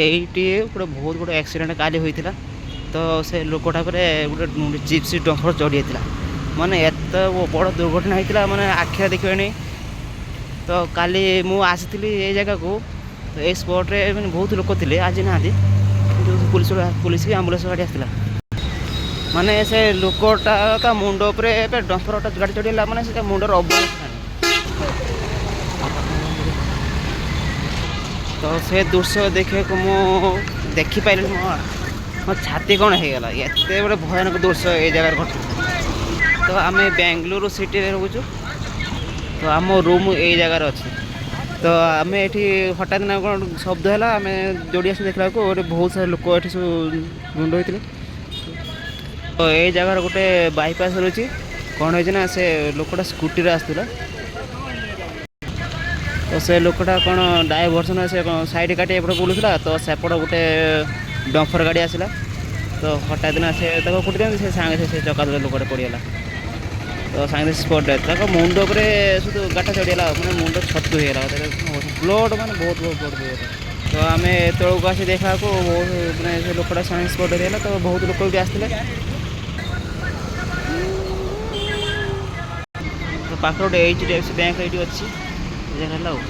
এইটি ଗୋଟେ ବହୁତ ଗୋଟେ ଆକ୍ସିଡେଣ୍ଟ କାଲି ହୋଇଥିଲା। ତ ସେ ଲୋକଟା ପରେ ଗୋଟେ ଜିପ୍ସି ଡମ୍ପର ଚଢ଼ି ଯାଇଥିଲା। ମାନେ ଏତେ ବଡ଼ ଦୁର୍ଘଟଣା ହେଇଥିଲା, ମାନେ ଆଖିରେ ଦେଖିବେନି। ତ କାଲି ମୁଁ ଆସିଥିଲି ଏଇ ଜାଗାକୁ, ତ ଏଇ ସ୍ପଟ୍ରେ ମାନେ ବହୁତ ଲୋକ ଥିଲେ, ଆଜି ନାହାନ୍ତି, କିନ୍ତୁ ପୁଲିସ ବି ଆମ୍ବୁଲାନ୍ସ ଗାଡ଼ି ଆସିଥିଲା। ମାନେ ସେ ଲୋକଟା ତା ମୁଣ୍ଡ ଉପରେ ଡମ୍ପରଟା ଗାଡ଼ି ଚଢ଼ିଗଲା, ମାନେ ସେ ମୁଣ୍ଡର ଅବସ୍ଥା ନାହିଁ। ତ ସେ ଦୃଶ୍ୟ ଦେଖିବାକୁ ମୁଁ ଦେଖିପାରିଲିନି, ମୋ ଛାତି କ'ଣ ହେଇଗଲା। ଏତେ ଗୋଟେ ଭୟାନକ ଦୃଶ୍ୟ ଏଇ ଜାଗାରେ ଘଟୁଛି। ତ ଆମେ ବେଙ୍ଗଲୁରୁ ସିଟିରେ ରହୁଛୁ, ତ ଆମ ରୁମ୍ ଏଇ ଜାଗାରେ ଅଛି। ତ ଆମେ ଏଠି ହଠାତ୍ ନା କ'ଣ ଶବ୍ଦ ହେଲା, ଆମେ ଦୌଡ଼ି ଆସି ଦେଖିଲାକୁ ଗୋଟେ ବହୁତ ସାରା ଲୋକ ଏଠି ସବୁ ରୁଣ୍ଡ ହୋଇଥିଲେ। ତ ଏଇ ଜାଗାର ଗୋଟେ ବାଇପାସ୍ ରହୁଛି। କ'ଣ ହେଇଛି ନା, ସେ ଲୋକଟା ସ୍କୁଟିରେ ଆସୁଥିଲା। ତ ସେ ଲୋକଟା କ'ଣ ଡାଇଭର୍ସନ୍, ସେ କ'ଣ ସାଇଡ଼୍ କାଟି ଏପଟେ ବୁଲୁଥିଲା, ତ ସେପଟ ଗୋଟେ ଡମ୍ପର ଗାଡ଼ି ଆସିଲା। ତ ହଠାତ୍ ନା ସେ ତାକୁ କୁଟି ଦିଅନ୍ତି, ସେ ସାଙ୍ଗେ ସେ ଚକା ତଳେ ଲୋକଟା ପଡ଼ିଗଲା। ତ ସାଙ୍ଗେ ସ୍ପଟ୍ ଡେଥ୍। ତାଙ୍କ ମୁଣ୍ଡ ଉପରେ শুধু ଗାଡ଼ିଟା ଚଢ଼ିଗଲା, ମାନେ ମୁଣ୍ଡ ଛତୁ ହେଇଗଲା, ବ୍ଲଡ଼ ମାନେ ବହୁତ ବ୍ଲଡ଼ ହେଇଗଲା। ତ ଆମେ ତଳକୁ ଆସି ଦେଖିଲାକୁ ବହୁତ ମାନେ ସେ ଲୋକଟା ସାଙ୍ଗେ ସ୍ପଟ୍ ଡେଥ୍ ହେଇଗଲା। ତ ବହୁତ ଲୋକ ବି ଆସିଥିଲେ। ପାଖରେ ଗୋଟେ HDFC ବ୍ୟାଙ୍କ ଏଇଠି ଅଛି, ହେଲା ଆଉ।